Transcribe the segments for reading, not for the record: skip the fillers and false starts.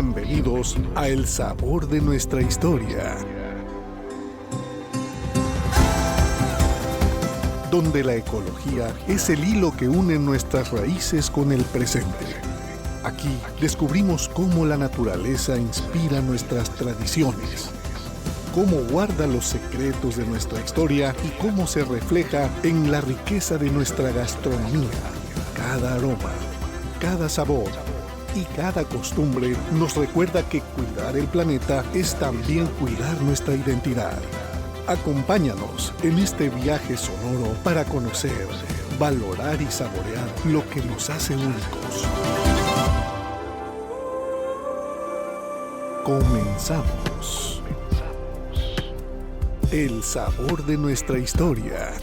Bienvenidos a El Sabor de Nuestra Historia, donde la ecología es el hilo que une nuestras raíces con el presente. Aquí descubrimos cómo la naturaleza inspira nuestras tradiciones, cómo guarda los secretos de nuestra historia y cómo se refleja en la riqueza de nuestra gastronomía. Cada aroma, cada sabor y cada costumbre nos recuerda que cuidar el planeta es también cuidar nuestra identidad. Acompáñanos en este viaje sonoro para conocer, valorar y saborear lo que nos hace únicos. Comenzamos. El sabor de nuestra historia.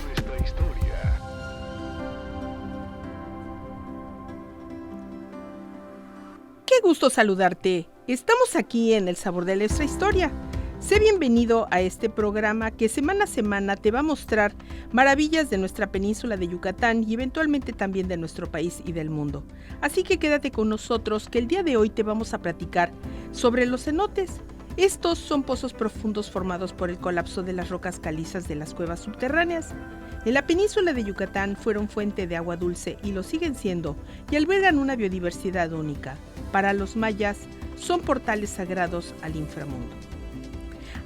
Qué gusto saludarte. Estamos aquí en El Sabor de Nuestra Historia. Sé bienvenido a este programa que semana a semana te va a mostrar maravillas de nuestra península de Yucatán y eventualmente también de nuestro país y del mundo. Así que quédate con nosotros que el día de hoy te vamos a platicar sobre los cenotes. Estos son pozos profundos formados por el colapso de las rocas calizas de las cuevas subterráneas. En la península de Yucatán fueron fuente de agua dulce y lo siguen siendo y albergan una biodiversidad única. Para los mayas son portales sagrados al inframundo.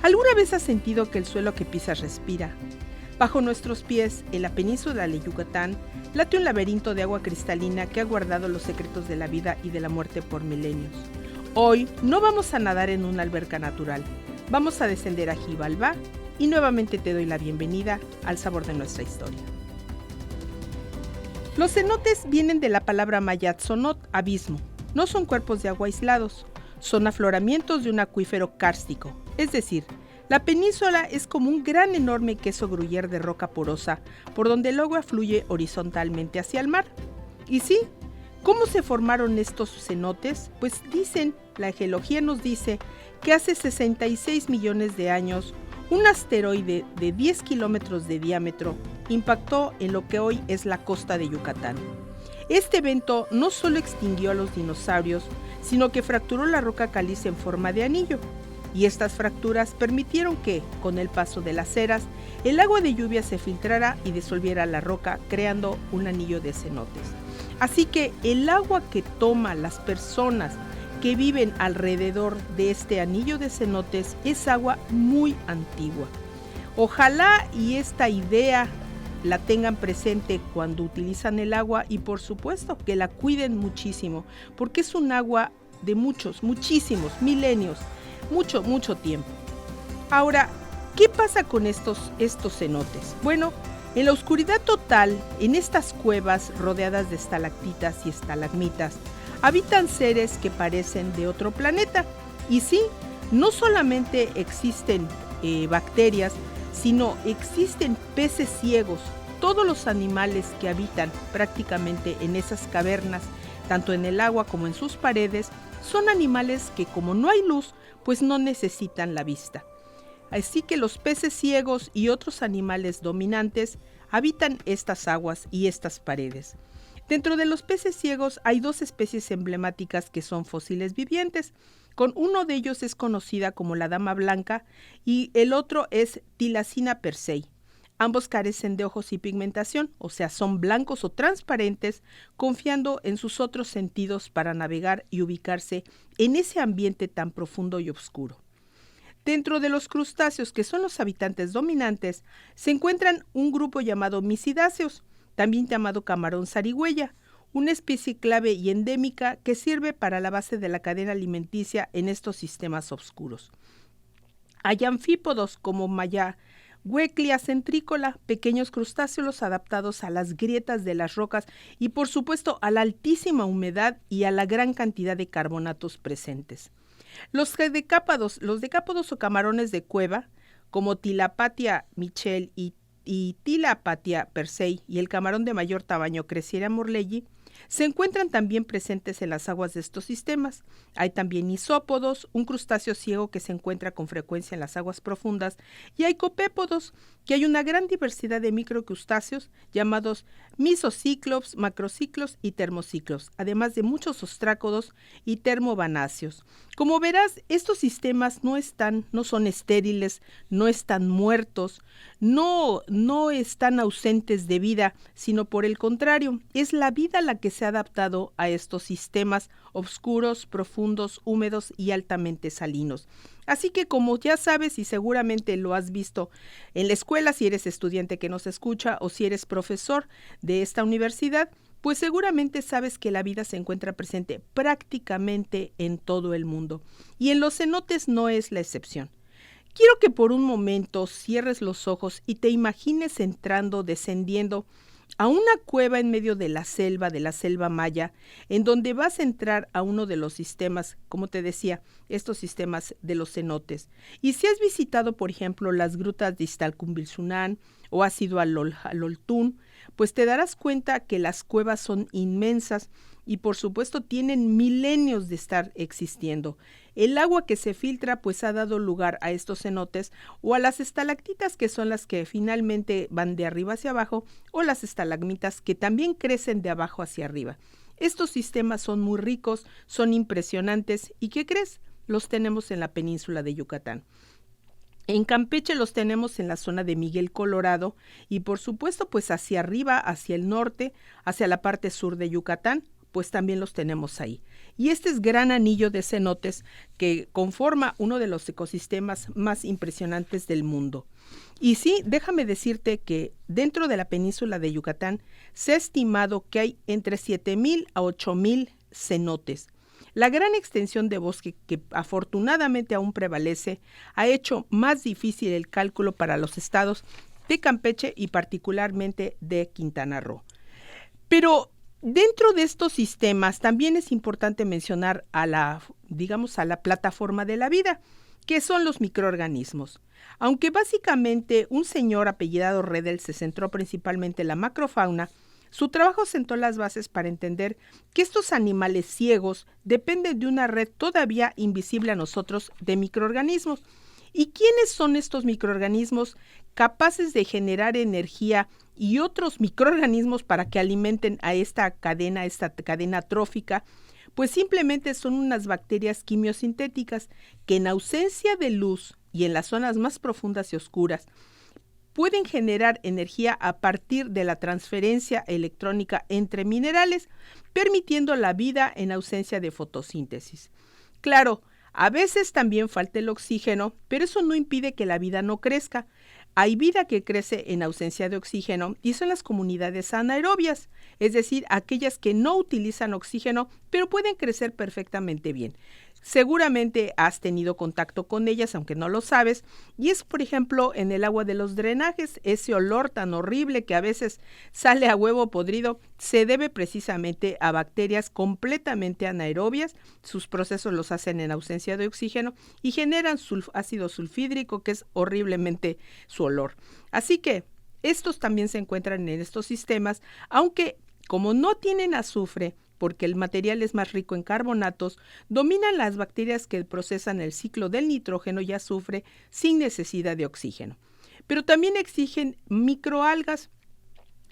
¿Alguna vez has sentido que el suelo que pisas respira? Bajo nuestros pies, en la península de Yucatán, late un laberinto de agua cristalina que ha guardado los secretos de la vida y de la muerte por milenios. Hoy no vamos a nadar en una alberca natural, vamos a descender a Xibalbá y nuevamente te doy la bienvenida al sabor de nuestra historia. Los cenotes vienen de la palabra maya tzonot, abismo. No son cuerpos de agua aislados, son afloramientos de un acuífero kárstico, es decir, la península es como un gran enorme queso gruyere de roca porosa por donde el agua fluye horizontalmente hacia el mar. Y sí, ¿cómo se formaron estos cenotes? Pues la geología nos dice que hace 66 millones de años un asteroide de 10 kilómetros de diámetro impactó en lo que hoy es la costa de Yucatán. Este evento no solo extinguió a los dinosaurios, sino que fracturó la roca caliza en forma de anillo. Y estas fracturas permitieron que, con el paso de las eras, el agua de lluvia se filtrara y disolviera la roca, creando un anillo de cenotes. Así que el agua que toman las personas que viven alrededor de este anillo de cenotes es agua muy antigua. Ojalá y esta idea la tengan presente cuando utilizan el agua y por supuesto que la cuiden muchísimo, porque es un agua de muchísimos milenios, mucho tiempo. Ahora, ¿qué pasa con estos cenotes? Bueno, en la oscuridad total, en estas cuevas rodeadas de estalactitas y estalagmitas, habitan seres que parecen de otro planeta. Y sí, no solamente existen bacterias, sino existen peces ciegos. Todos los animales que habitan prácticamente en esas cavernas, tanto en el agua como en sus paredes, son animales que como no hay luz, pues no necesitan la vista. Así que los peces ciegos y otros animales dominantes habitan estas aguas y estas paredes. Dentro de los peces ciegos hay dos especies emblemáticas que son fósiles vivientes. Con uno de ellos es conocida como la dama blanca y el otro es Thylacinna persei. Ambos carecen de ojos y pigmentación, o sea, son blancos o transparentes, confiando en sus otros sentidos para navegar y ubicarse en ese ambiente tan profundo y oscuro. Dentro de los crustáceos, que son los habitantes dominantes, se encuentran un grupo llamado misidáceos, también llamado camarón zarigüeya, una especie clave y endémica que sirve para la base de la cadena alimenticia en estos sistemas oscuros. Hay anfípodos como Hueclia centrícola, pequeños crustáceos adaptados a las grietas de las rocas y por supuesto a la altísima humedad y a la gran cantidad de carbonatos presentes. Los decápodos o camarones de cueva, como Tilapatia michel y Tilapatia persei y el camarón de mayor tamaño Cressiera morlelli, Se encuentran también presentes en las aguas de estos sistemas. Hay también isópodos, un crustáceo ciego que se encuentra con frecuencia en las aguas profundas, y hay copépodos, que hay una gran diversidad de microcrustáceos llamados misocíclops, macrociclos y termociclos, además de muchos ostrácodos y termovanáceos. Como verás, estos sistemas no son estériles, no están muertos, no están ausentes de vida, sino por el contrario, es la vida la que se ha adaptado a estos sistemas oscuros, profundos, húmedos y altamente salinos. Así que, como ya sabes y seguramente lo has visto en la escuela, si eres estudiante que nos escucha o si eres profesor de esta universidad, pues seguramente sabes que la vida se encuentra presente prácticamente en todo el mundo. Y en los cenotes no es la excepción. Quiero que por un momento cierres los ojos y te imagines entrando, descendiendo a una cueva en medio de la selva maya, en donde vas a entrar a uno de los sistemas, como te decía, estos sistemas de los cenotes. Y si has visitado, por ejemplo, las grutas de Iztalcumbilzunán o has ido al Oltún, pues te darás cuenta que las cuevas son inmensas y por supuesto tienen milenios de estar existiendo. El agua que se filtra pues ha dado lugar a estos cenotes o a las estalactitas, que son las que finalmente van de arriba hacia abajo, o las estalagmitas, que también crecen de abajo hacia arriba. Estos sistemas son muy ricos, son impresionantes y ¿qué crees? Los tenemos en la península de Yucatán. En Campeche los tenemos en la zona de Miguel Colorado y por supuesto pues hacia arriba, hacia el norte, hacia la parte sur de Yucatán, pues también los tenemos ahí. Y este es gran anillo de cenotes que conforma uno de los ecosistemas más impresionantes del mundo. Y sí, déjame decirte que dentro de la península de Yucatán se ha estimado que hay entre 7,000 a 8,000 cenotes. La gran extensión de bosque que afortunadamente aún prevalece ha hecho más difícil el cálculo para los estados de Campeche y particularmente de Quintana Roo. Pero dentro de estos sistemas también es importante mencionar a la plataforma de la vida, que son los microorganismos. Aunque básicamente un señor apellidado Redel se centró principalmente en la macrofauna, su trabajo sentó las bases para entender que estos animales ciegos dependen de una red todavía invisible a nosotros de microorganismos. ¿Y quiénes son estos microorganismos capaces de generar energía y otros microorganismos para que alimenten a esta cadena trófica? Pues simplemente son unas bacterias quimiosintéticas que en ausencia de luz y en las zonas más profundas y oscuras pueden generar energía a partir de la transferencia electrónica entre minerales, permitiendo la vida en ausencia de fotosíntesis. Claro, a veces también falta el oxígeno, pero eso no impide que la vida no crezca. Hay vida que crece en ausencia de oxígeno y son las comunidades anaerobias, es decir, aquellas que no utilizan oxígeno, pero pueden crecer perfectamente bien. Seguramente has tenido contacto con ellas, aunque no lo sabes, y es, por ejemplo, en el agua de los drenajes, ese olor tan horrible que a veces sale a huevo podrido, se debe precisamente a bacterias completamente anaerobias. Sus procesos los hacen en ausencia de oxígeno y generan ácido sulfídrico, que es horriblemente su olor. Así que estos también se encuentran en estos sistemas, aunque como no tienen azufre, porque el material es más rico en carbonatos, dominan las bacterias que procesan el ciclo del nitrógeno y azufre sin necesidad de oxígeno. Pero también existen microalgas.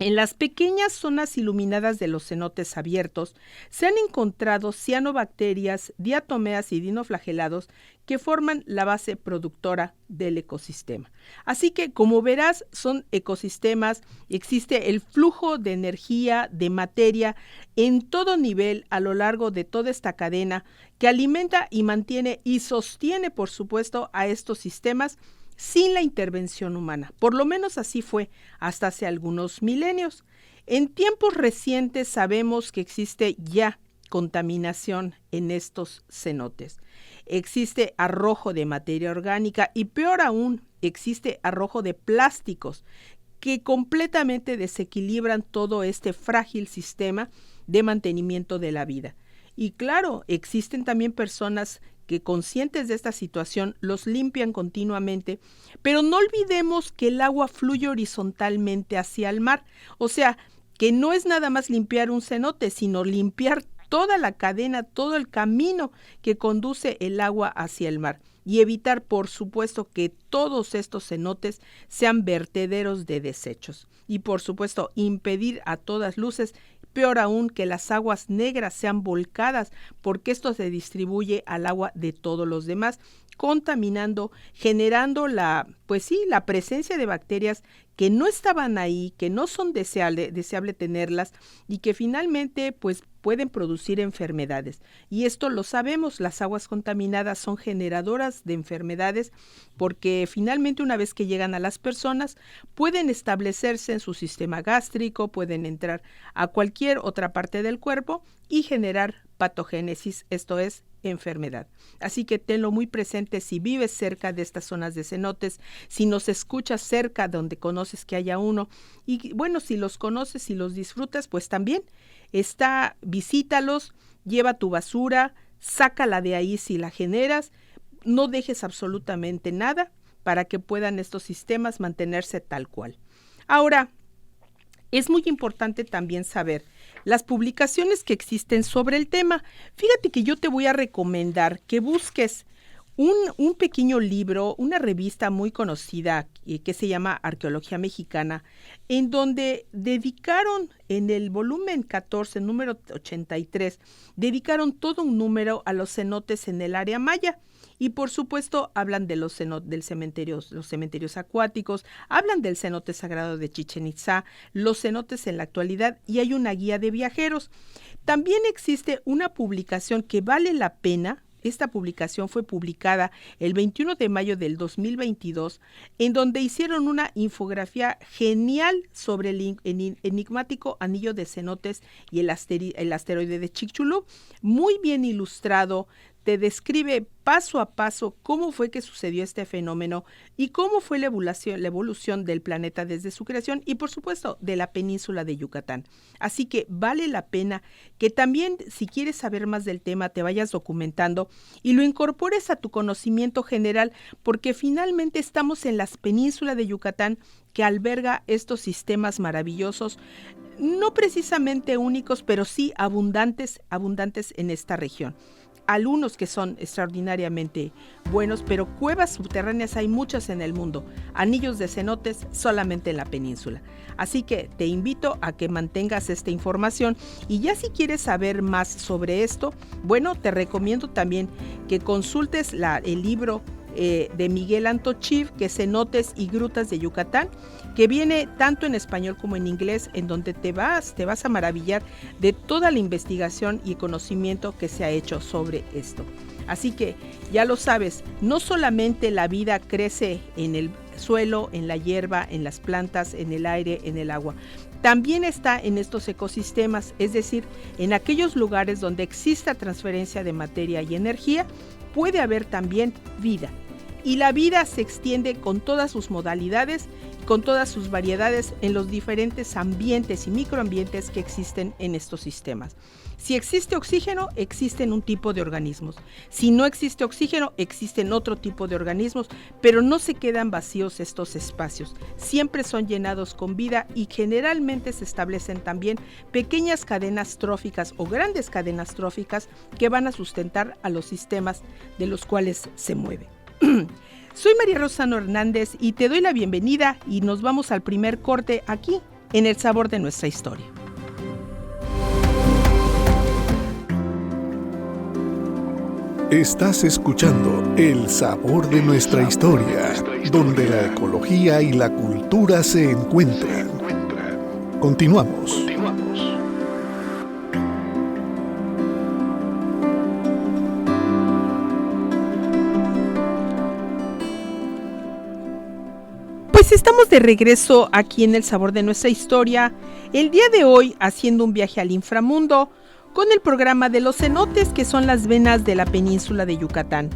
En las pequeñas zonas iluminadas de los cenotes abiertos se han encontrado cianobacterias, diatomeas y dinoflagelados que forman la base productora del ecosistema. Así que, como verás, son ecosistemas, existe el flujo de energía, de materia, en todo nivel a lo largo de toda esta cadena que alimenta y mantiene y sostiene, por supuesto, a estos sistemas sin la intervención humana. Por lo menos así fue hasta hace algunos milenios. En tiempos recientes sabemos que existe ya contaminación en estos cenotes. Existe arrojo de materia orgánica y peor aún, existe arrojo de plásticos que completamente desequilibran todo este frágil sistema de mantenimiento de la vida. Y claro, existen también personas que conscientes de esta situación los limpian continuamente, pero no olvidemos que el agua fluye horizontalmente hacia el mar, o sea, que no es nada más limpiar un cenote, sino limpiar toda la cadena, todo el camino que conduce el agua hacia el mar y evitar, por supuesto, que todos estos cenotes sean vertederos de desechos y, por supuesto, impedir a todas luces, peor aún, que las aguas negras sean volcadas, porque esto se distribuye al agua de todos los demás, contaminando, generando la presencia de bacterias que no estaban ahí, que no son deseable tenerlas y que finalmente pues pueden producir enfermedades. Y esto lo sabemos, las aguas contaminadas son generadoras de enfermedades porque finalmente una vez que llegan a las personas pueden establecerse en su sistema gástrico, pueden entrar a cualquier otra parte del cuerpo y generar patogénesis, esto es, enfermedad. Así que tenlo muy presente si vives cerca de estas zonas de cenotes, si nos escuchas cerca donde conoces que haya uno y bueno, si los conoces, si los disfrutas, pues también visítalos, lleva tu basura, sácala de ahí si la generas, no dejes absolutamente nada para que puedan estos sistemas mantenerse tal cual. Ahora, es muy importante también saber las publicaciones que existen sobre el tema. Fíjate que yo te voy a recomendar que busques un pequeño libro, una revista muy conocida que se llama Arqueología Mexicana, en donde dedicaron en el volumen 14, número 83, dedicaron todo un número a los cenotes en el área maya. Y por supuesto hablan de los cementerios acuáticos, hablan del cenote sagrado de Chichén Itzá, los cenotes en la actualidad y hay una guía de viajeros. También existe una publicación que vale la pena. Esta publicación fue publicada el 21 de mayo del 2022, en donde hicieron una infografía genial sobre el enigmático anillo de cenotes y el asteroide de Chicxulub, muy bien ilustrado. Te describe paso a paso cómo fue que sucedió este fenómeno y cómo fue la evolución del planeta desde su creación y, por supuesto, de la península de Yucatán. Así que vale la pena que también, si quieres saber más del tema, te vayas documentando y lo incorpores a tu conocimiento general, porque finalmente estamos en la península de Yucatán, que alberga estos sistemas maravillosos, no precisamente únicos, pero sí abundantes en esta región. Algunos que son extraordinariamente buenos, pero cuevas subterráneas hay muchas en el mundo, anillos de cenotes solamente en la península. Así que te invito a que mantengas esta información y ya si quieres saber más sobre esto, bueno, te recomiendo también que consultes el libro de Miguel Antochiv, que es Cenotes y Grutas de Yucatán, que viene tanto en español como en inglés, en donde te vas a maravillar de toda la investigación y conocimiento que se ha hecho sobre esto. Así que ya lo sabes, no solamente la vida crece en el suelo, en la hierba, en las plantas, en el aire, en el agua. También está en estos ecosistemas, es decir, en aquellos lugares donde exista transferencia de materia y energía, puede haber también vida. Y la vida se extiende con todas sus modalidades, con todas sus variedades en los diferentes ambientes y microambientes que existen en estos sistemas. Si existe oxígeno, existen un tipo de organismos. Si no existe oxígeno, existen otro tipo de organismos, pero no se quedan vacíos estos espacios. Siempre son llenados con vida y generalmente se establecen también pequeñas cadenas tróficas o grandes cadenas tróficas que van a sustentar a los sistemas de los cuales se mueve. Soy María Rosano Hernández y te doy la bienvenida y nos vamos al primer corte aquí en El Sabor de Nuestra Historia. Estás escuchando El Sabor de Nuestra Historia, donde la ecología y la cultura se encuentran. Continuamos. Pues estamos de regreso aquí en El Sabor de Nuestra Historia, el día de hoy haciendo un viaje al inframundo con el programa de los cenotes, que son las venas de la península de Yucatán.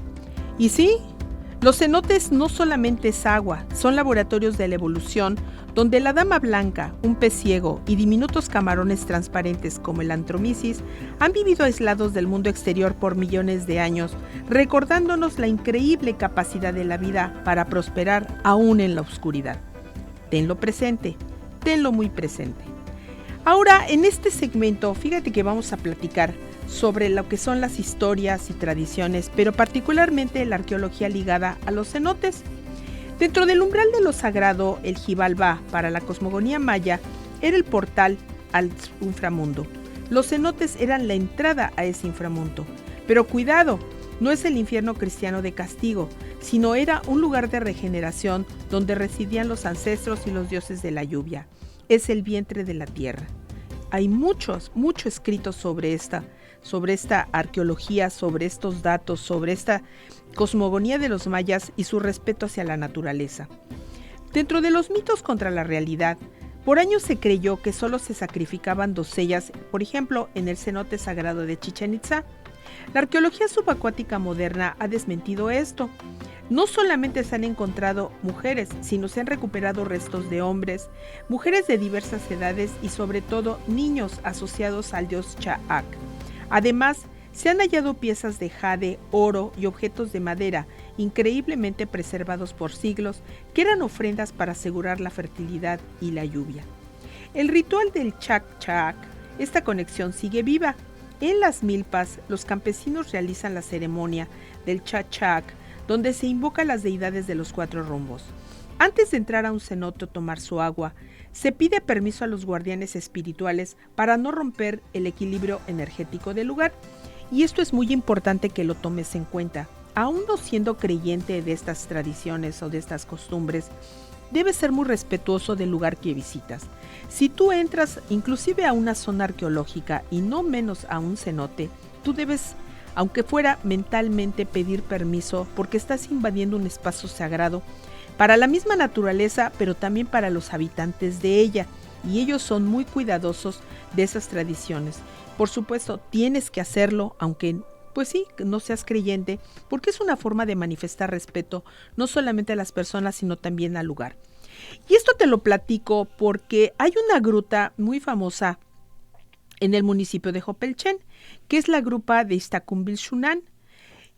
Y sí, los cenotes no solamente es agua, son laboratorios de la evolución donde la dama blanca, un pez ciego y diminutos camarones transparentes como el Antromisis han vivido aislados del mundo exterior por millones de años, recordándonos la increíble capacidad de la vida para prosperar aún en la oscuridad. Tenlo presente, tenlo muy presente. Ahora, en este segmento, fíjate que vamos a platicar sobre lo que son las historias y tradiciones, pero particularmente la arqueología ligada a los cenotes. Dentro del umbral de lo sagrado, el Xibalbá, para la cosmogonía maya, era el portal al inframundo. Los cenotes eran la entrada a ese inframundo. Pero cuidado, no es el infierno cristiano de castigo, sino era un lugar de regeneración donde residían los ancestros y los dioses de la lluvia. Es el vientre de la tierra. Hay mucho escrito sobre esta arqueología, sobre estos datos, sobre esta cosmogonía de los mayas y su respeto hacia la naturaleza. Dentro de los mitos contra la realidad, por años se creyó que solo se sacrificaban doncellas, por ejemplo, en el cenote sagrado de Chichén Itzá. La arqueología subacuática moderna ha desmentido esto. No solamente se han encontrado mujeres, sino se han recuperado restos de hombres, mujeres de diversas edades y sobre todo niños asociados al dios Cha'ak. Además, se han hallado piezas de jade, oro y objetos de madera, increíblemente preservados por siglos, que eran ofrendas para asegurar la fertilidad y la lluvia. El ritual del Cha'ak, esta conexión sigue viva. En las milpas, los campesinos realizan la ceremonia del Cha'ak, donde se invoca a las deidades de los 4 rumbos. Antes de entrar a un cenote o tomar su agua, se pide permiso a los guardianes espirituales para no romper el equilibrio energético del lugar. Y esto es muy importante que lo tomes en cuenta. Aún no siendo creyente de estas tradiciones o de estas costumbres, debes ser muy respetuoso del lugar que visitas. Si tú entras inclusive a una zona arqueológica y no menos a un cenote, tú debes, aunque fuera mentalmente, pedir permiso porque estás invadiendo un espacio sagrado para la misma naturaleza, pero también para los habitantes de ella, y ellos son muy cuidadosos de esas tradiciones. Por supuesto, tienes que hacerlo, aunque pues sí, no seas creyente, porque es una forma de manifestar respeto, no solamente a las personas, sino también al lugar. Y esto te lo platico porque hay una gruta muy famosa en el municipio de Jopelchen, que es la gruta de Iztaccumbil-Xunán.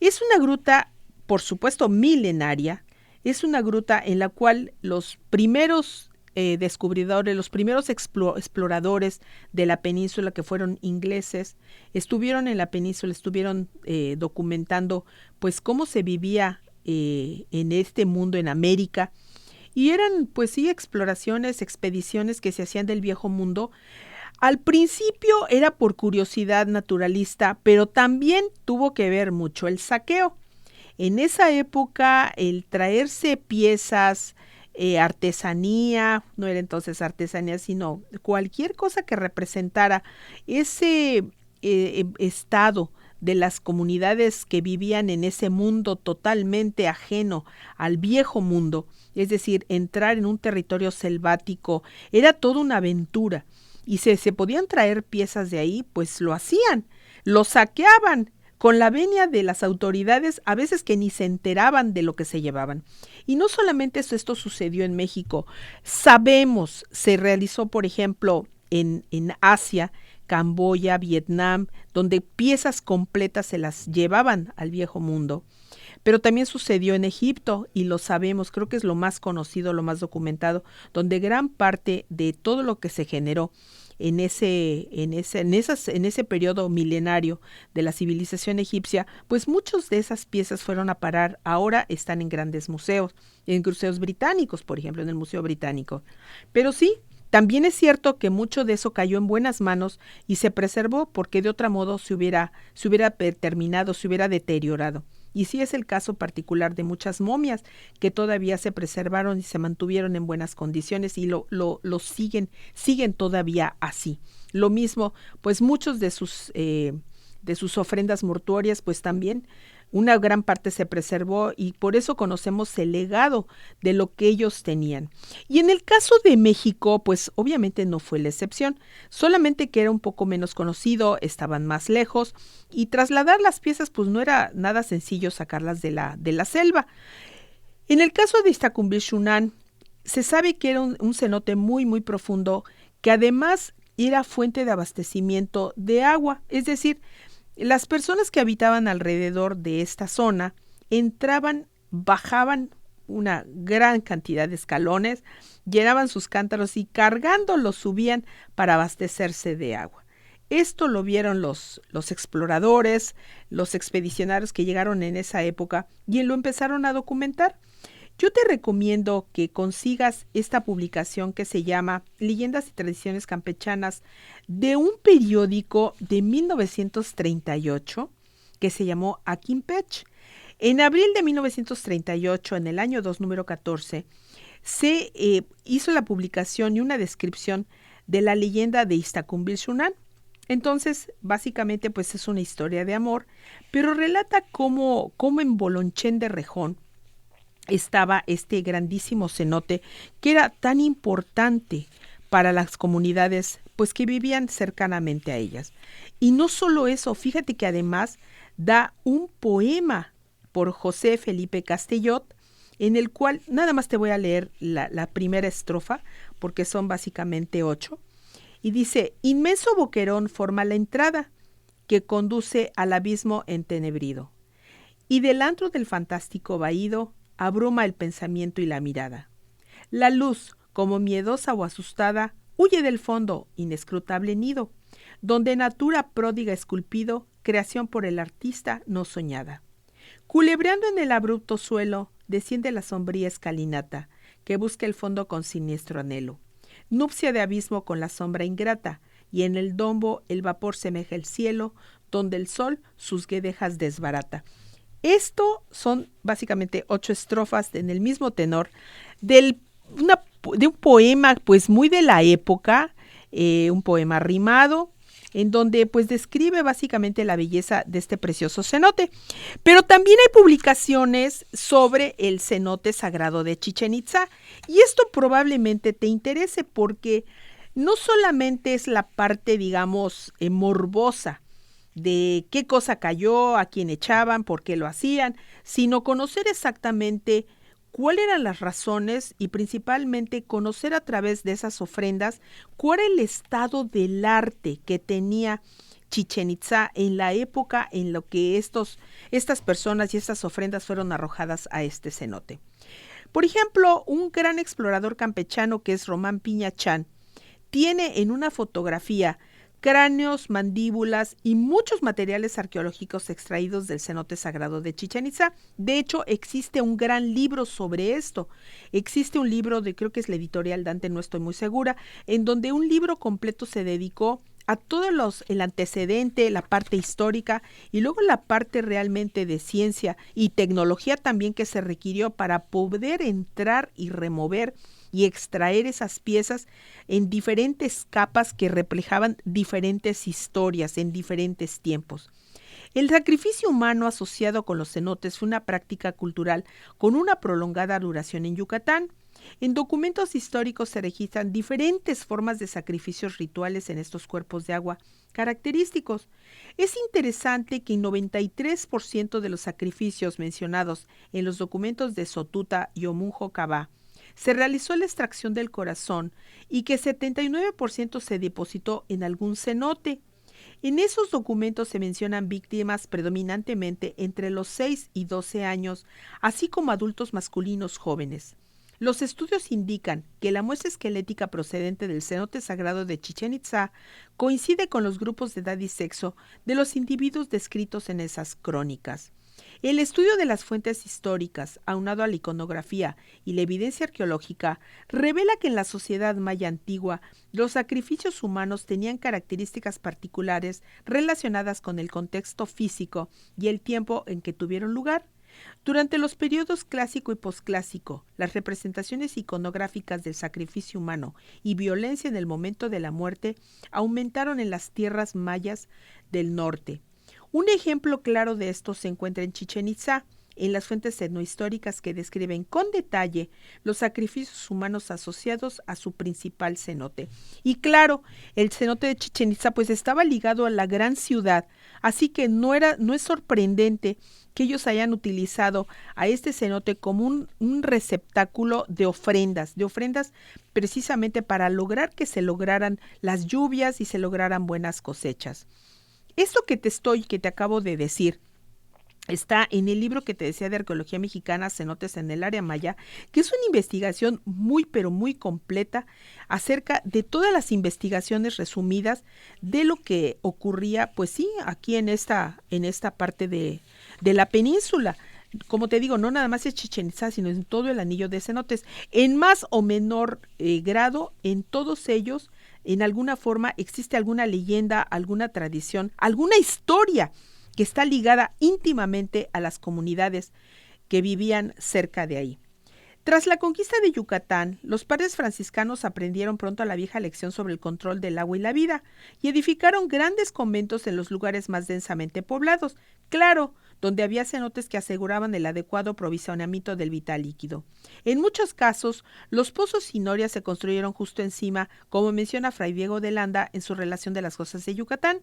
Es una gruta, por supuesto, milenaria. Es una gruta en la cual los primeros descubridores, los primeros exploradores de la península, que fueron ingleses, estuvieron en la península, estuvieron documentando pues cómo se vivía en este mundo, en América, y eran pues sí exploraciones, expediciones que se hacían del viejo mundo. Al principio era por curiosidad naturalista, pero también tuvo que ver mucho el saqueo. En esa época el traerse piezas, artesanía, no era entonces artesanía, sino cualquier cosa que representara ese estado de las comunidades que vivían en ese mundo totalmente ajeno al viejo mundo, es decir, entrar en un territorio selvático, era toda una aventura, y se podían traer piezas de ahí, pues lo hacían, lo saqueaban, con la venia de las autoridades, a veces que ni se enteraban de lo que se llevaban. Y no solamente esto sucedió en México, sabemos, se realizó, por ejemplo, en Asia, Camboya, Vietnam, donde piezas completas se las llevaban al viejo mundo. Pero también sucedió en Egipto, y lo sabemos, creo que es lo más conocido, lo más documentado, donde gran parte de todo lo que se generó en ese periodo milenario de la civilización egipcia, pues muchas de esas piezas fueron a parar, ahora están en grandes museos, en museos británicos, por ejemplo, en el Museo Británico. Pero sí, también es cierto que mucho de eso cayó en buenas manos y se preservó, porque de otro modo se hubiera terminado, se hubiera deteriorado. Y sí es el caso particular de muchas momias que todavía se preservaron y se mantuvieron en buenas condiciones y lo siguen todavía así. Lo mismo, pues muchos de sus ofrendas mortuorias, pues también una gran parte se preservó, y por eso conocemos el legado de lo que ellos tenían. Y en el caso de México, pues obviamente no fue la excepción, solamente que era un poco menos conocido, estaban más lejos, y trasladar las piezas pues no era nada sencillo sacarlas de la selva. En el caso de Iztaccumbil-Xunán, se sabe que era un cenote muy, muy profundo, que además era fuente de abastecimiento de agua, es decir, las personas que habitaban alrededor de esta zona entraban, bajaban una gran cantidad de escalones, llenaban sus cántaros y cargándolos subían para abastecerse de agua. Esto lo vieron los exploradores, los expedicionarios que llegaron en esa época y lo empezaron a documentar. Yo te recomiendo que consigas esta publicación que se llama Leyendas y Tradiciones Campechanas de un periódico de 1938 que se llamó Aquimpech. En abril de 1938, en el año 2, número 14, se hizo la publicación y una descripción de la leyenda de Iztaccumbil-Xunán. Entonces, básicamente, pues es una historia de amor, pero relata cómo en Bolonchén de Rejón estaba este grandísimo cenote que era tan importante para las comunidades pues que vivían cercanamente a ellas. Y no solo eso, fíjate que además da un poema por José Felipe Castellot, en el cual nada más te voy a leer la primera estrofa, porque son básicamente 8, y dice: inmenso boquerón forma la entrada que conduce al abismo entenebrido, y del antro del fantástico vaído abruma el pensamiento y la mirada. La luz, como miedosa o asustada, huye del fondo, inescrutable nido, donde natura pródiga esculpido, creación por el artista no soñada. Culebreando en el abrupto suelo, desciende la sombría escalinata, que busca el fondo con siniestro anhelo. Nupcia de abismo con la sombra ingrata, y en el dombo el vapor semeja el cielo, donde el sol sus guedejas desbarata. Esto son básicamente 8 estrofas en el mismo tenor de un poema pues muy de la época, un poema rimado, en donde pues describe básicamente la belleza de este precioso cenote. Pero también hay publicaciones sobre el cenote sagrado de Chichén Itzá, y esto probablemente te interese porque no solamente es la parte, digamos, morbosa de qué cosa cayó, a quién echaban, por qué lo hacían, sino conocer exactamente cuáles eran las razones y principalmente conocer a través de esas ofrendas cuál era el estado del arte que tenía Chichén Itzá en la época en lo que estas personas y estas ofrendas fueron arrojadas a este cenote. Por ejemplo, un gran explorador campechano que es Román Piña Chan tiene en una fotografía cráneos, mandíbulas y muchos materiales arqueológicos extraídos del cenote sagrado de Chichén Itzá. De hecho, existe un gran libro sobre esto. Existe un libro creo que es la editorial Dante, no estoy muy segura, en donde un libro completo se dedicó a todo el antecedente, la parte histórica y luego la parte realmente de ciencia y tecnología también que se requirió para poder entrar y remover y extraer esas piezas en diferentes capas que reflejaban diferentes historias en diferentes tiempos. El sacrificio humano asociado con los cenotes fue una práctica cultural con una prolongada duración en Yucatán. En documentos históricos se registran diferentes formas de sacrificios rituales en estos cuerpos de agua característicos. Es interesante que el 93% de los sacrificios mencionados en los documentos de Sotuta y Omunjo Cabá se realizó la extracción del corazón y que 79% se depositó en algún cenote. En esos documentos se mencionan víctimas predominantemente entre los 6 y 12 años, así como adultos masculinos jóvenes. Los estudios indican que la muestra esquelética procedente del cenote sagrado de Chichén Itzá coincide con los grupos de edad y sexo de los individuos descritos en esas crónicas. El estudio de las fuentes históricas, aunado a la iconografía y la evidencia arqueológica, revela que en la sociedad maya antigua los sacrificios humanos tenían características particulares relacionadas con el contexto físico y el tiempo en que tuvieron lugar. Durante los periodos clásico y posclásico, las representaciones iconográficas del sacrificio humano y violencia en el momento de la muerte aumentaron en las tierras mayas del norte. Un ejemplo claro de esto se encuentra en Chichén Itzá, en las fuentes etnohistóricas que describen con detalle los sacrificios humanos asociados a su principal cenote. Y claro, el cenote de Chichén Itzá pues estaba ligado a la gran ciudad, así que no es sorprendente que ellos hayan utilizado a este cenote como un receptáculo de ofrendas precisamente para lograr que se lograran las lluvias y se lograran buenas cosechas. Esto que te acabo de decir, está en el libro que te decía de Arqueología Mexicana, Cenotes en el Área Maya, que es una investigación muy, pero muy completa acerca de todas las investigaciones resumidas de lo que ocurría, pues sí, aquí en esta parte de la península. Como te digo, no nada más es Chichén Itzá, sino en todo el anillo de cenotes. En más o menor grado, en todos ellos, en alguna forma existe alguna leyenda, alguna tradición, alguna historia que está ligada íntimamente a las comunidades que vivían cerca de ahí. Tras la conquista de Yucatán, los padres franciscanos aprendieron pronto la vieja lección sobre el control del agua y la vida, y edificaron grandes conventos en los lugares más densamente poblados, claro, donde había cenotes que aseguraban el adecuado aprovisionamiento del vital líquido. En muchos casos, los pozos y norias se construyeron justo encima, como menciona Fray Diego de Landa en su relación de las costas de Yucatán.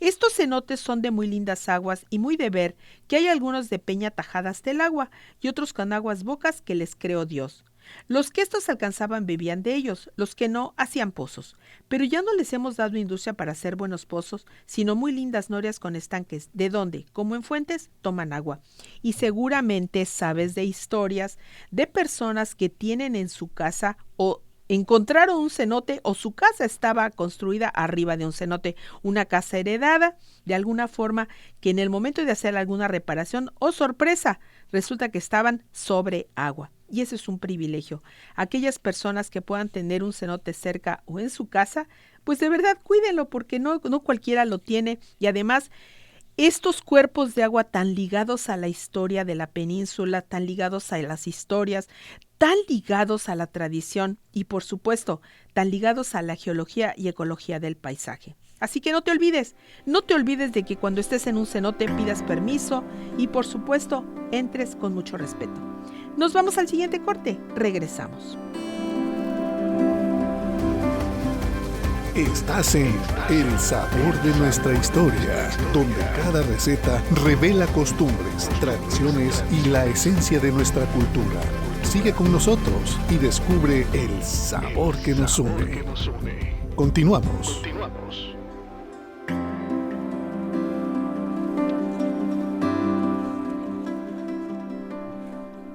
Estos cenotes son de muy lindas aguas y muy de ver, que hay algunos de peña tajadas del agua y otros con aguas bocas que les creó Dios. Los que estos alcanzaban bebían de ellos, los que no hacían pozos, pero ya no les hemos dado industria para hacer buenos pozos, sino muy lindas norias con estanques, de donde, como en fuentes, toman agua. Y seguramente sabes de historias de personas que tienen en su casa o encontraron un cenote o su casa estaba construida arriba de un cenote, una casa heredada de alguna forma que en el momento de hacer alguna reparación, oh sorpresa, resulta que estaban sobre agua. Y ese es un privilegio. Aquellas personas que puedan tener un cenote cerca o en su casa, pues de verdad cuídenlo porque no cualquiera lo tiene. Y además, estos cuerpos de agua tan ligados a la historia de la península, tan ligados a las historias, tan ligados a la tradición y por supuesto, tan ligados a la geología y ecología del paisaje. Así que no te olvides de que cuando estés en un cenote pidas permiso y por supuesto entres con mucho respeto. Nos vamos al siguiente corte, regresamos. Estás en El Sabor de Nuestra Historia, donde cada receta revela costumbres, tradiciones y la esencia de nuestra cultura. Sigue con nosotros y descubre el sabor que nos une. Continuamos.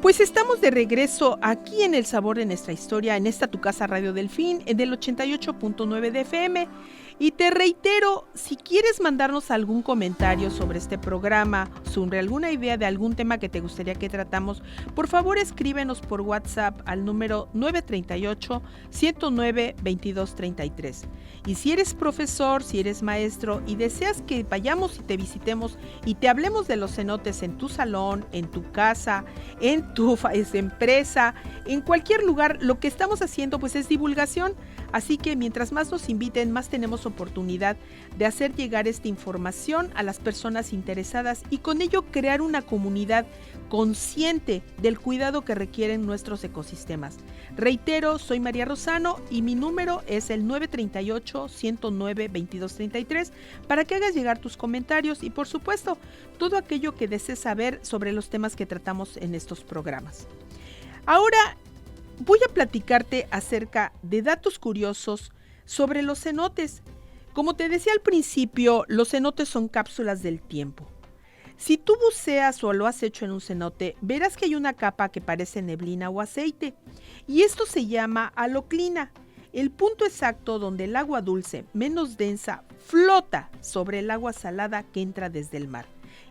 Pues estamos de regreso aquí en El Sabor de Nuestra Historia, en esta tu casa Radio Delfín, del 88.9 de FM. Y te reitero, si quieres mandarnos algún comentario sobre este programa, sobre alguna idea de algún tema que te gustaría que tratamos, por favor escríbenos por WhatsApp al número 938-109-2233. Y si eres profesor, si eres maestro y deseas que vayamos y te visitemos y te hablemos de los cenotes en tu salón, en tu casa, en tu empresa, en cualquier lugar, lo que estamos haciendo pues es divulgación. Así que mientras más nos inviten, más tenemos oportunidad de hacer llegar esta información a las personas interesadas y con ello crear una comunidad consciente del cuidado que requieren nuestros ecosistemas. Reitero, soy María Rosano y mi número es el 938-109-2233 para que hagas llegar tus comentarios y por supuesto todo aquello que desees saber sobre los temas que tratamos en estos programas. Ahora voy a platicarte acerca de datos curiosos sobre los cenotes. Como te decía al principio, los cenotes son cápsulas del tiempo. Si tú buceas o lo has hecho en un cenote, verás que hay una capa que parece neblina o aceite, y esto se llama haloclina, el punto exacto donde el agua dulce, menos densa, flota sobre el agua salada que entra desde el mar.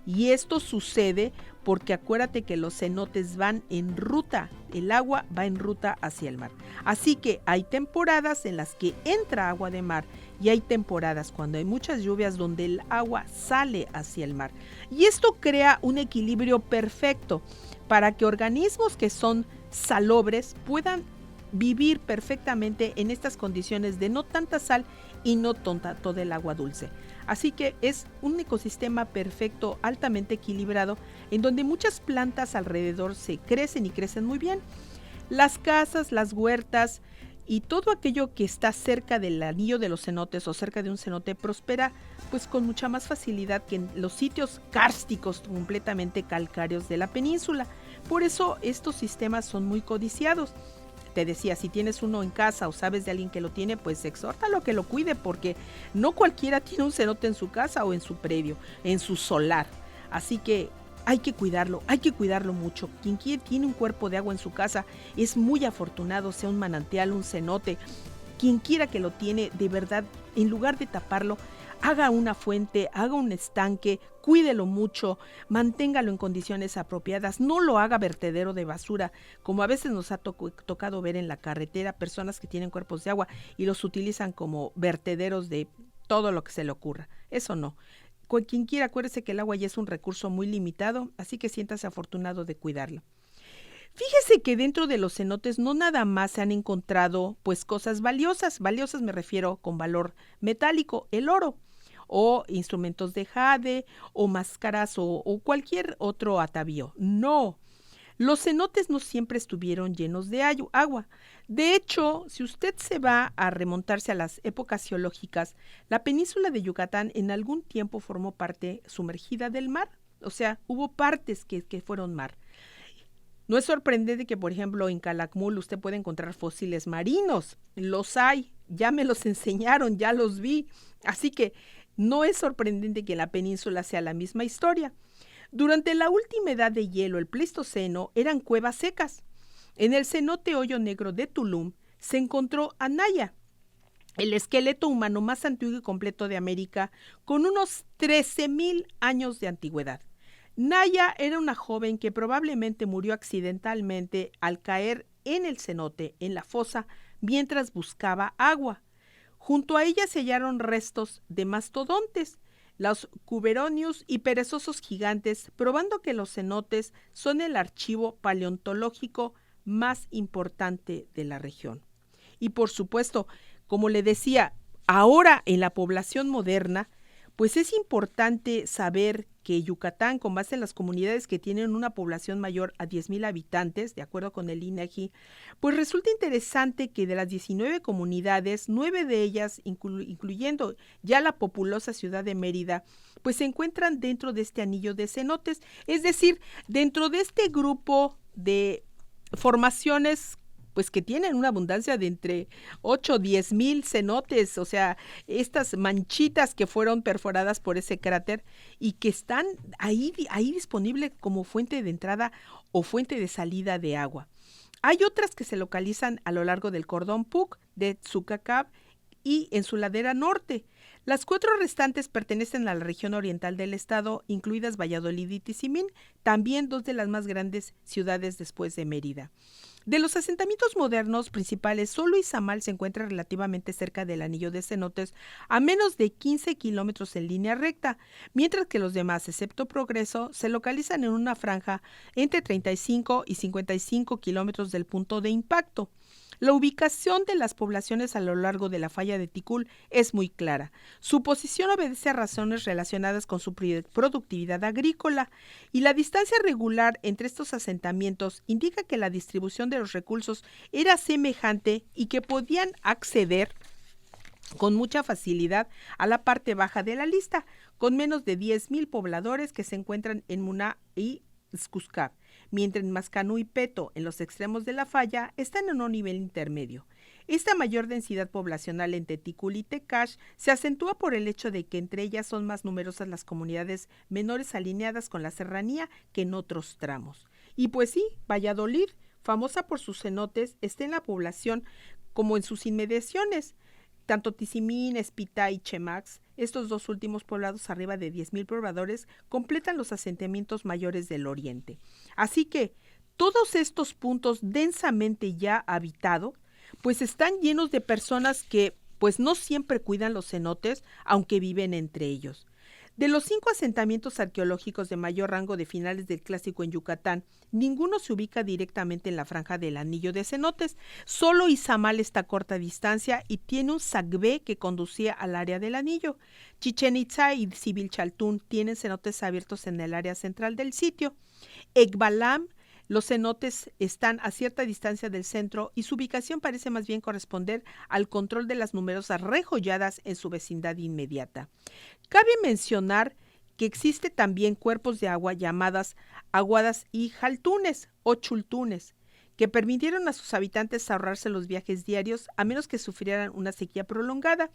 Y esto sucede porque acuérdate que los cenotes van en ruta, el agua va en ruta hacia el mar. Así que hay temporadas en las que entra agua de mar y hay temporadas cuando hay muchas lluvias donde el agua sale hacia el mar. Y esto crea un equilibrio perfecto para que organismos que son salobres puedan vivir perfectamente en estas condiciones de no tanta sal y no tanto del agua dulce. Así que es un ecosistema perfecto, altamente equilibrado, en donde muchas plantas alrededor se crecen y crecen muy bien. Las casas, las huertas y todo aquello que está cerca del anillo de los cenotes o cerca de un cenote prospera pues con mucha más facilidad que en los sitios kársticos completamente calcáreos de la península. Por eso estos sistemas son muy codiciados. Te decía, si tienes uno en casa o sabes de alguien que lo tiene, pues exhórtalo a que lo cuide porque no cualquiera tiene un cenote en su casa o en su predio, en su solar. Así que hay que cuidarlo mucho. Quien tiene un cuerpo de agua en su casa es muy afortunado, sea un manantial, un cenote. Quien quiera que lo tiene, de verdad, en lugar de taparlo, haga una fuente, haga un estanque, cuídelo mucho, manténgalo en condiciones apropiadas, no lo haga vertedero de basura, como a veces nos ha tocado ver en la carretera, personas que tienen cuerpos de agua y los utilizan como vertederos de todo lo que se le ocurra. Eso no. Quien quiera, acuérdese que el agua ya es un recurso muy limitado, así que siéntase afortunado de cuidarlo. Fíjese que dentro de los cenotes no nada más se han encontrado pues cosas valiosas me refiero con valor metálico, el oro, o instrumentos de jade, o máscaras, o cualquier otro atavío. No, los cenotes no siempre estuvieron llenos de agua. De hecho, si usted se va a remontarse a las épocas geológicas, la península de Yucatán en algún tiempo formó parte sumergida del mar. O sea, hubo partes que fueron mar. No es sorprendente que, por ejemplo, en Calakmul usted puede encontrar fósiles marinos. Los hay, ya me los enseñaron, ya los vi. Así que no es sorprendente que en la península sea la misma historia. Durante la última edad de hielo, el Pleistoceno, eran cuevas secas. En el cenote Hoyo Negro de Tulum se encontró a Naya, el esqueleto humano más antiguo y completo de América, con unos 13,000 años de antigüedad. Naya era una joven que probablemente murió accidentalmente al caer en el cenote, en la fosa, mientras buscaba agua. Junto a ella se hallaron restos de mastodontes, los cuberonius y perezosos gigantes, probando que los cenotes son el archivo paleontológico más importante de la región. Y por supuesto, como le decía, ahora en la población moderna, pues es importante saber que Yucatán, con base en las comunidades que tienen una población mayor a 10,000 habitantes, de acuerdo con el INEGI, pues resulta interesante que de las 19 comunidades, 9 de ellas, incluyendo ya la populosa ciudad de Mérida, pues se encuentran dentro de este anillo de cenotes, es decir, dentro de este grupo de formaciones pues que tienen una abundancia de entre 8 o 10,000 cenotes, o sea, estas manchitas que fueron perforadas por ese cráter y que están ahí disponible como fuente de entrada o fuente de salida de agua. Hay otras que se localizan a lo largo del cordón Puc de Tzucacab y en su ladera norte. Las 4 restantes pertenecen a la región oriental del estado, incluidas Valladolid y Tizimín, también 2 de las más grandes ciudades después de Mérida. De los asentamientos modernos principales, solo Izamal se encuentra relativamente cerca del anillo de cenotes, a menos de 15 kilómetros en línea recta, mientras que los demás, excepto Progreso, se localizan en una franja entre 35 y 55 kilómetros del punto de impacto. La ubicación de las poblaciones a lo largo de la falla de Ticul es muy clara. Su posición obedece a razones relacionadas con su productividad agrícola y la distancia regular entre estos asentamientos indica que la distribución de los recursos era semejante y que podían acceder con mucha facilidad a la parte baja de la lista, con menos de 10,000 pobladores que se encuentran en Muná y Xcuscab, mientras en Mascanú y Peto, en los extremos de la falla, están en un nivel intermedio. Esta mayor densidad poblacional en Ticul y Tecash se acentúa por el hecho de que entre ellas son más numerosas las comunidades menores alineadas con la serranía que en otros tramos. Y pues sí, Valladolid, famosa por sus cenotes, está en la población como en sus inmediaciones. Tanto Tizimín, Espita y Chemax, estos 2 últimos poblados arriba de 10,000 pobladores, completan los asentamientos mayores del oriente. Así que todos estos puntos densamente ya habitados, pues están llenos de personas que pues no siempre cuidan los cenotes, aunque viven entre ellos. De los 5 asentamientos arqueológicos de mayor rango de finales del Clásico en Yucatán, ninguno se ubica directamente en la franja del anillo de cenotes. Solo Izamal está a corta distancia y tiene un sacbé que conducía al área del anillo. Chichén Itzá y Sibilchaltún tienen cenotes abiertos en el área central del sitio. Ekbalam, los cenotes están a cierta distancia del centro y su ubicación parece más bien corresponder al control de las numerosas rejolladas en su vecindad inmediata. Cabe mencionar que existe también cuerpos de agua llamadas aguadas y jaltunes o chultunes, que permitieron a sus habitantes ahorrarse los viajes diarios a menos que sufrieran una sequía prolongada.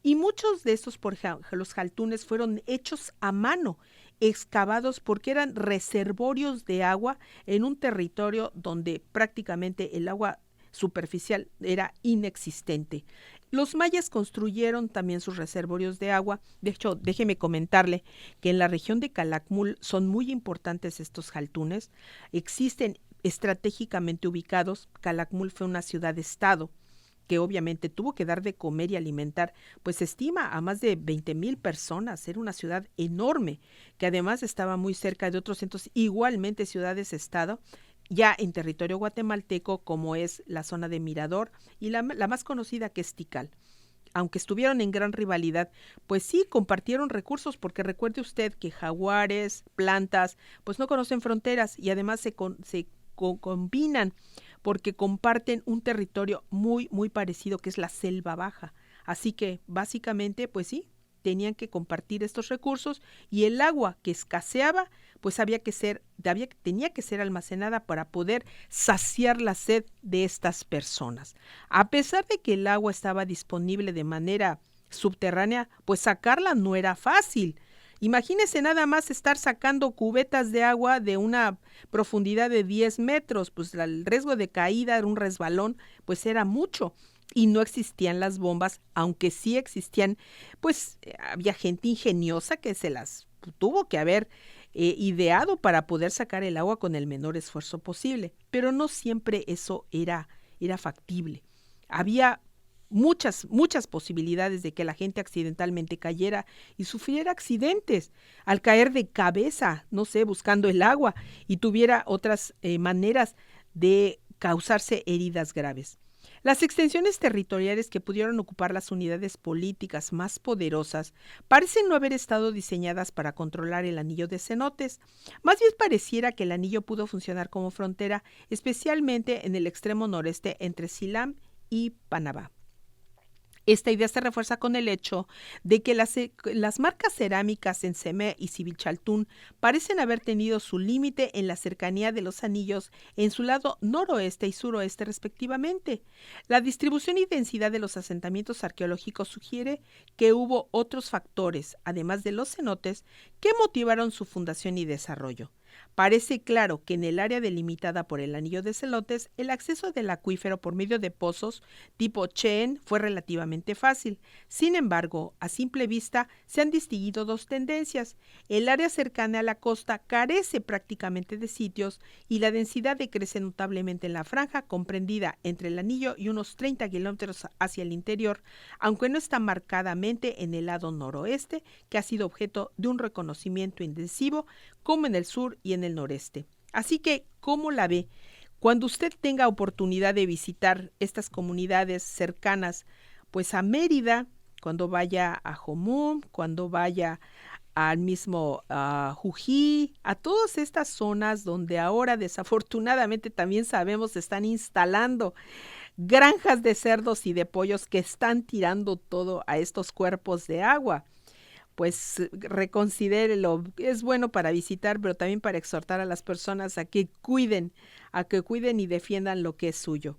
Y muchos de estos, por ejemplo, los jaltunes fueron hechos a mano, excavados porque eran reservorios de agua en un territorio donde prácticamente el agua superficial era inexistente. Los mayas construyeron también sus reservorios de agua. De hecho, déjeme comentarle que en la región de Calakmul son muy importantes estos jaltunes. Existen estratégicamente ubicados. Calakmul fue una ciudad-estado que obviamente tuvo que dar de comer y alimentar, pues se estima a más de 20,000 personas. Era una ciudad enorme, que además estaba muy cerca de otros centros, igualmente ciudades-estado, ya en territorio guatemalteco, como es la zona de Mirador y la más conocida, que es Tikal. Aunque estuvieron en gran rivalidad, pues sí compartieron recursos, porque recuerde usted que jaguares, plantas, pues no conocen fronteras y además se combinan porque comparten un territorio muy, muy parecido, que es la selva baja. Así que básicamente, pues sí, tenían que compartir estos recursos, y el agua que escaseaba, pues tenía que ser almacenada para poder saciar la sed de estas personas. A pesar de que el agua estaba disponible de manera subterránea, pues sacarla no era fácil. Imagínese nada más estar sacando cubetas de agua de una profundidad de 10 metros, pues el riesgo de caída, un resbalón, pues era mucho. Y no existían las bombas, aunque sí existían, pues había gente ingeniosa que se las tuvo que haber ideado para poder sacar el agua con el menor esfuerzo posible, pero no siempre eso era factible. Había muchas posibilidades de que la gente accidentalmente cayera y sufriera accidentes al caer de cabeza, no sé, buscando el agua, y tuviera otras maneras de causarse heridas graves. Las extensiones territoriales que pudieron ocupar las unidades políticas más poderosas parecen no haber estado diseñadas para controlar el anillo de cenotes. Más bien pareciera que el anillo pudo funcionar como frontera, especialmente en el extremo noreste entre Silam y Panabá. Esta idea se refuerza con el hecho de que las marcas cerámicas en Semé y Sibilchaltún parecen haber tenido su límite en la cercanía de los anillos en su lado noroeste y suroeste respectivamente. La distribución y densidad de los asentamientos arqueológicos sugiere que hubo otros factores, además de los cenotes, que motivaron su fundación y desarrollo. Parece claro que en el área delimitada por el anillo de celotes, el acceso del acuífero por medio de pozos tipo Cheen fue relativamente fácil. Sin embargo, a simple vista se han distinguido dos tendencias. El área cercana a la costa carece prácticamente de sitios y la densidad decrece notablemente en la franja comprendida entre el anillo y unos 30 kilómetros hacia el interior, aunque no está marcadamente en el lado noroeste, que ha sido objeto de un reconocimiento intensivo, como en el sur y en el noreste. Así que, ¿cómo la ve? Cuando usted tenga oportunidad de visitar estas comunidades cercanas, pues a Mérida, cuando vaya a Jomún, cuando vaya al mismo Jují, a todas estas zonas donde ahora desafortunadamente también sabemos se están instalando granjas de cerdos y de pollos que están tirando todo a estos cuerpos de agua. Pues reconsidérelo. Es bueno para visitar, pero también para exhortar a las personas a que cuiden y defiendan lo que es suyo.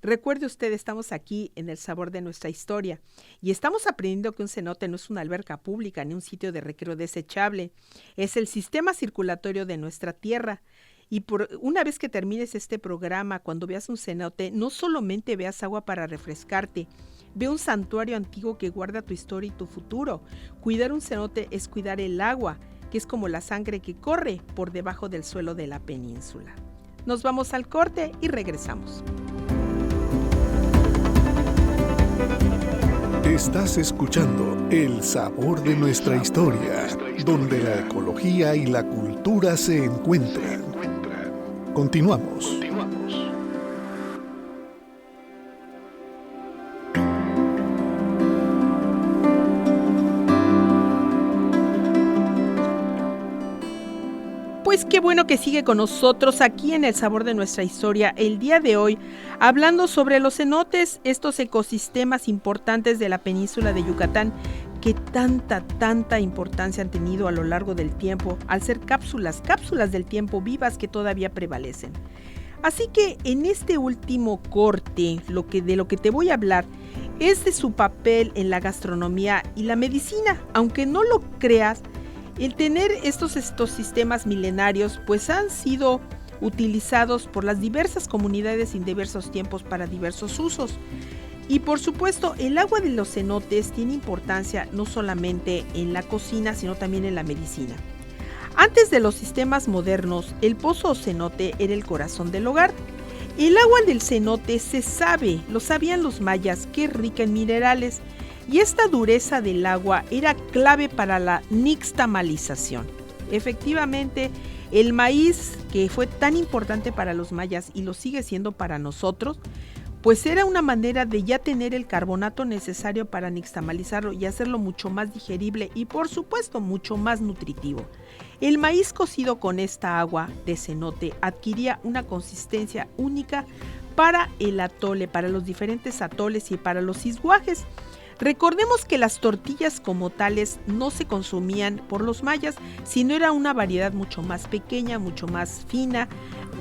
Recuerde usted, estamos aquí en El Sabor de Nuestra Historia y estamos aprendiendo que un cenote no es una alberca pública ni un sitio de recreo desechable, es el sistema circulatorio de nuestra tierra. Y una vez que termines este programa, cuando veas un cenote, no solamente veas agua para refrescarte, ve un santuario antiguo que guarda tu historia y tu futuro. Cuidar un cenote es cuidar el agua, que es como la sangre que corre por debajo del suelo de la península. Nos vamos al corte y regresamos. Estás escuchando El Sabor de Nuestra Historia, donde la ecología y la cultura se encuentran. Continuamos. Pues qué bueno que sigue con nosotros aquí en El Sabor de Nuestra Historia el día de hoy, hablando sobre los cenotes, estos ecosistemas importantes de la península de Yucatán, que tanta importancia han tenido a lo largo del tiempo, al ser cápsulas del tiempo vivas que todavía prevalecen. Así que en este último corte, de lo que te voy a hablar es de su papel en la gastronomía y la medicina. Aunque no lo creas, el tener estos sistemas milenarios pues han sido utilizados por las diversas comunidades en diversos tiempos para diversos usos. Y por supuesto, el agua de los cenotes tiene importancia no solamente en la cocina, sino también en la medicina. Antes de los sistemas modernos, el pozo o cenote era el corazón del hogar. El agua del cenote lo sabían los mayas, que es rica en minerales, y esta dureza del agua era clave para la nixtamalización. Efectivamente, el maíz, que fue tan importante para los mayas y lo sigue siendo para nosotros, pues era una manera de ya tener el carbonato necesario para nixtamalizarlo y hacerlo mucho más digerible y por supuesto mucho más nutritivo. El maíz cocido con esta agua de cenote adquiría una consistencia única para el atole, para los diferentes atoles y para los isguajes. Recordemos que las tortillas como tales no se consumían por los mayas, sino era una variedad mucho más pequeña, mucho más fina,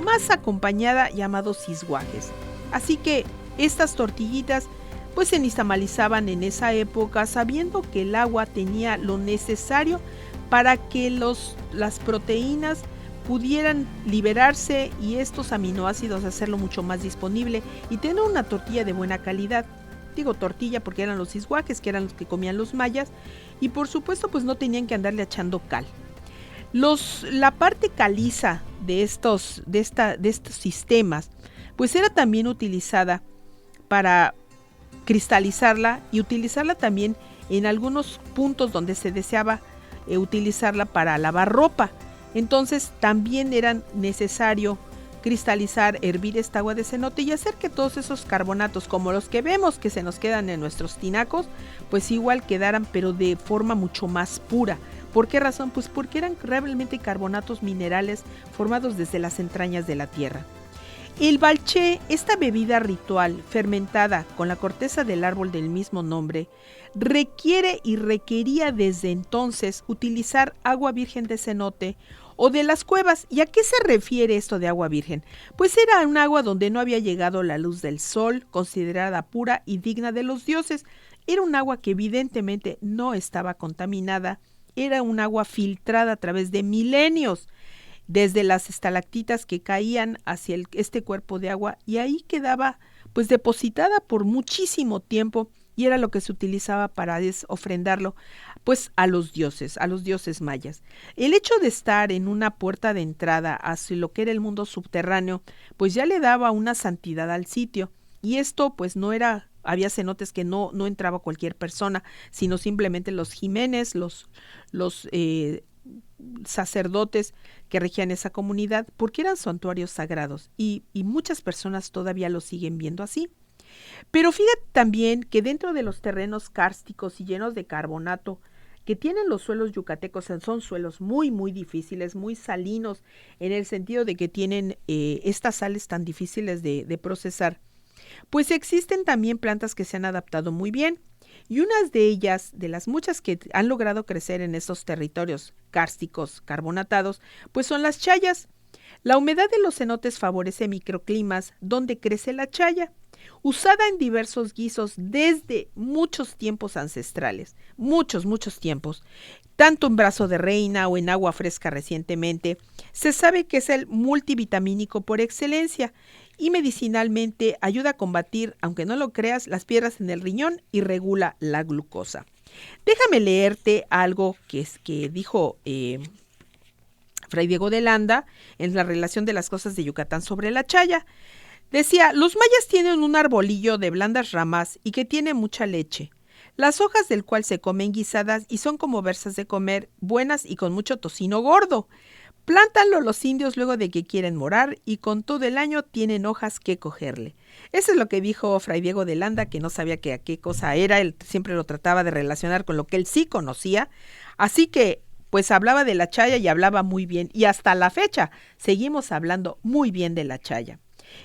más acompañada, llamados isguajes. Así que estas tortillitas pues se nixtamalizaban en esa época sabiendo que el agua tenía lo necesario para que las proteínas pudieran liberarse y estos aminoácidos hacerlo mucho más disponible y tener una tortilla de buena calidad. Digo tortilla porque eran los isguajes, que eran los que comían los mayas, y por supuesto pues no tenían que andarle echando cal. La parte caliza de estos sistemas pues era también utilizada para cristalizarla y utilizarla también en algunos puntos donde se deseaba utilizarla para lavar ropa. Entonces también era necesario cristalizar, hervir esta agua de cenote y hacer que todos esos carbonatos, como los que vemos que se nos quedan en nuestros tinacos, pues igual quedaran, pero de forma mucho más pura. ¿Por qué razón? Pues porque eran realmente carbonatos minerales formados desde las entrañas de la tierra. El balché, esta bebida ritual fermentada con la corteza del árbol del mismo nombre, requiere y requería desde entonces utilizar agua virgen de cenote o de las cuevas. ¿Y a qué se refiere esto de agua virgen? Pues era un agua donde no había llegado la luz del sol, considerada pura y digna de los dioses. Era un agua que evidentemente no estaba contaminada, era un agua filtrada a través de milenios, desde las estalactitas que caían hacia este cuerpo de agua y ahí quedaba pues depositada por muchísimo tiempo y era lo que se utilizaba para ofrendarlo pues a los dioses mayas. El hecho de estar en una puerta de entrada hacia lo que era el mundo subterráneo pues ya le daba una santidad al sitio y esto pues no era, había cenotes que no entraba cualquier persona, sino simplemente los jimenes, los sacerdotes que regían esa comunidad porque eran santuarios sagrados y muchas personas todavía lo siguen viendo así. Pero fíjate también que dentro de los terrenos kársticos y llenos de carbonato que tienen los suelos yucatecos, son suelos muy muy difíciles, muy salinos en el sentido de que tienen estas sales tan difíciles de procesar, pues existen también plantas que se han adaptado muy bien. Y unas de ellas, de las muchas que han logrado crecer en estos territorios kársticos carbonatados, pues son las chayas. La humedad de los cenotes favorece microclimas donde crece la chaya, usada en diversos guisos desde muchos tiempos ancestrales, muchos tiempos, tanto en brazo de reina o en agua fresca recientemente. Se sabe que es el multivitamínico por excelencia y medicinalmente ayuda a combatir, aunque no lo creas, las piedras en el riñón y regula la glucosa. Déjame leerte algo que dijo Fray Diego de Landa en la relación de las cosas de Yucatán sobre la chaya. Decía, los mayas tienen un arbolillo de blandas ramas y que tiene mucha leche, las hojas del cual se comen guisadas y son como versas de comer, buenas y con mucho tocino gordo. Plántanlo los indios luego de que quieren morar y con todo el año tienen hojas que cogerle. Eso es lo que dijo Fray Diego de Landa, que no sabía a qué cosa era, él siempre lo trataba de relacionar con lo que él sí conocía, así que pues hablaba de la chaya y hablaba muy bien, y hasta la fecha seguimos hablando muy bien de la chaya.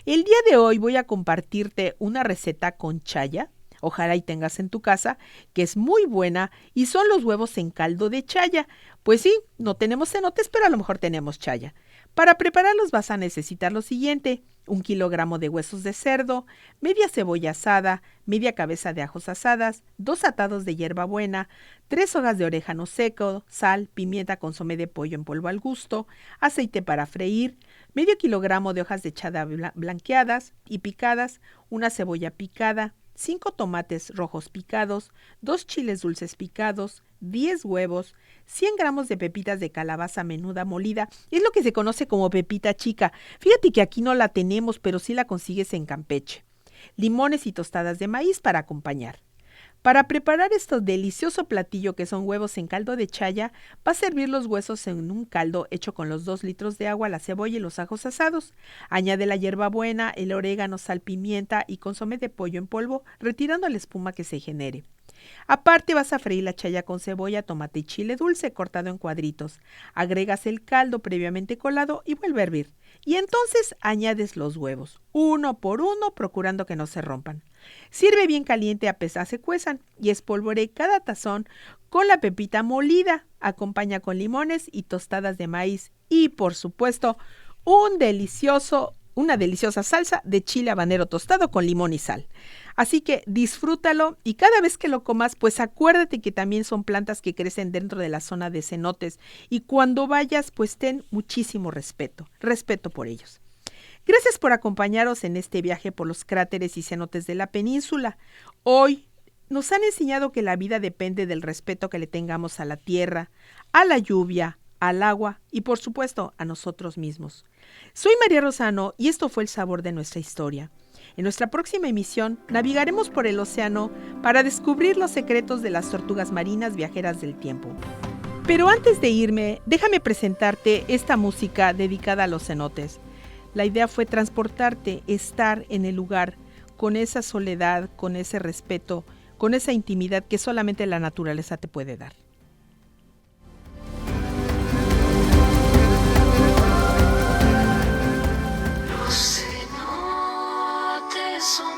El día de hoy voy a compartirte una receta con chaya, ojalá y tengas en tu casa, que es muy buena y son los huevos en caldo de chaya. Pues sí, no tenemos cenotes, pero a lo mejor tenemos chaya. Para prepararlos vas a necesitar lo siguiente: 1 kilogramo de huesos de cerdo, media cebolla asada, media cabeza de ajos asadas, 2 atados de hierbabuena, 3 hojas de orégano seco, sal, pimienta, consomé de pollo en polvo al gusto, aceite para freír, medio kilogramo de hojas de chada blanqueadas y picadas, una cebolla picada, 5 tomates rojos picados, 2 chiles dulces picados, 10 huevos, 100 gramos de pepitas de calabaza menuda molida. Es lo que se conoce como pepita chica. Fíjate que aquí no la tenemos, pero sí la consigues en Campeche. Limones y tostadas de maíz para acompañar. Para preparar este delicioso platillo que son huevos en caldo de chaya, va a servir los huesos en un caldo hecho con los 2 litros de agua, la cebolla y los ajos asados. Añade la hierbabuena, el orégano, sal, pimienta y consomé de pollo en polvo, retirando la espuma que se genere. Aparte vas a freír la chaya con cebolla, tomate y chile dulce cortado en cuadritos. Agregas el caldo previamente colado y vuelve a hervir. Y entonces añades los huevos, uno por uno, procurando que no se rompan. Sirve bien caliente a pesar se cuezan y espolvoree cada tazón con la pepita molida. Acompaña con limones y tostadas de maíz y, por supuesto, una deliciosa salsa de chile habanero tostado con limón y sal. Así que disfrútalo y cada vez que lo comas, pues acuérdate que también son plantas que crecen dentro de la zona de cenotes y cuando vayas, pues ten muchísimo respeto por ellos. Gracias por acompañarnos en este viaje por los cráteres y cenotes de la península. Hoy nos han enseñado que la vida depende del respeto que le tengamos a la tierra, a la lluvia, al agua y por supuesto a nosotros mismos. Soy María Rosano y esto fue El Sabor de Nuestra Historia. En nuestra próxima emisión navegaremos por el océano para descubrir los secretos de las tortugas marinas viajeras del tiempo. Pero antes de irme, déjame presentarte esta música dedicada a los cenotes. La idea fue transportarte, estar en el lugar, con esa soledad, con ese respeto, con esa intimidad que solamente la naturaleza te puede dar. Los cenotes son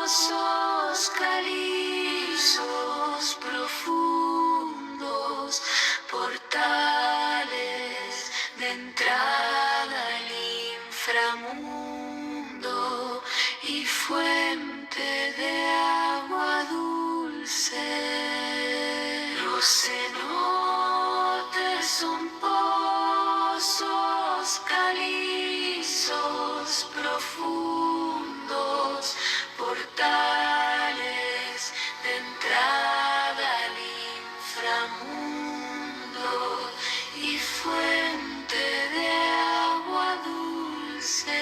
pozos calizos profundos, portales de entrada al inframundo y fuente de agua dulce. Los cenotes son pozos calizos profundos, portales de entrada al inframundo y fuente de agua dulce.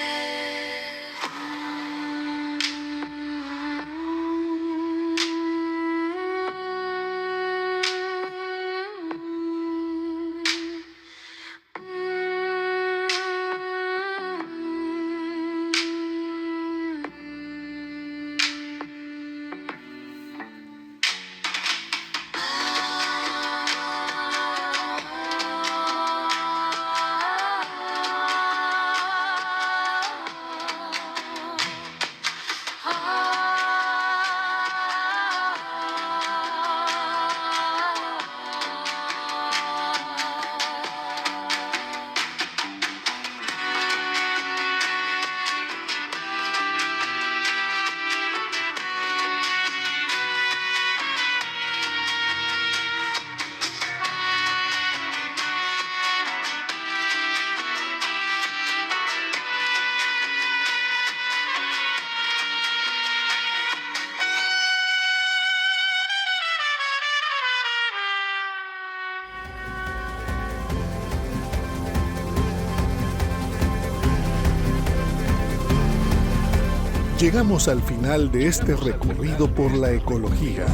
Llegamos al final de este recorrido por la ecología.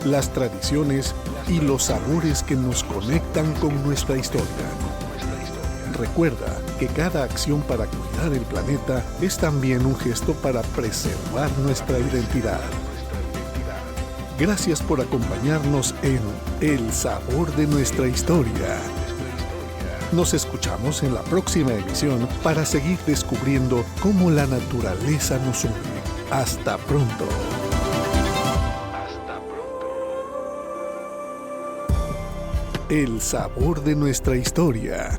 Las tradiciones y los sabores que nos conectan con nuestra historia. Recuerda que cada acción para cuidar el planeta es también un gesto para preservar nuestra identidad. Gracias por acompañarnos en El Sabor de Nuestra Historia. Nos escuchamos en la próxima emisión para seguir descubriendo cómo la naturaleza nos une. Hasta pronto. El sabor de nuestra historia.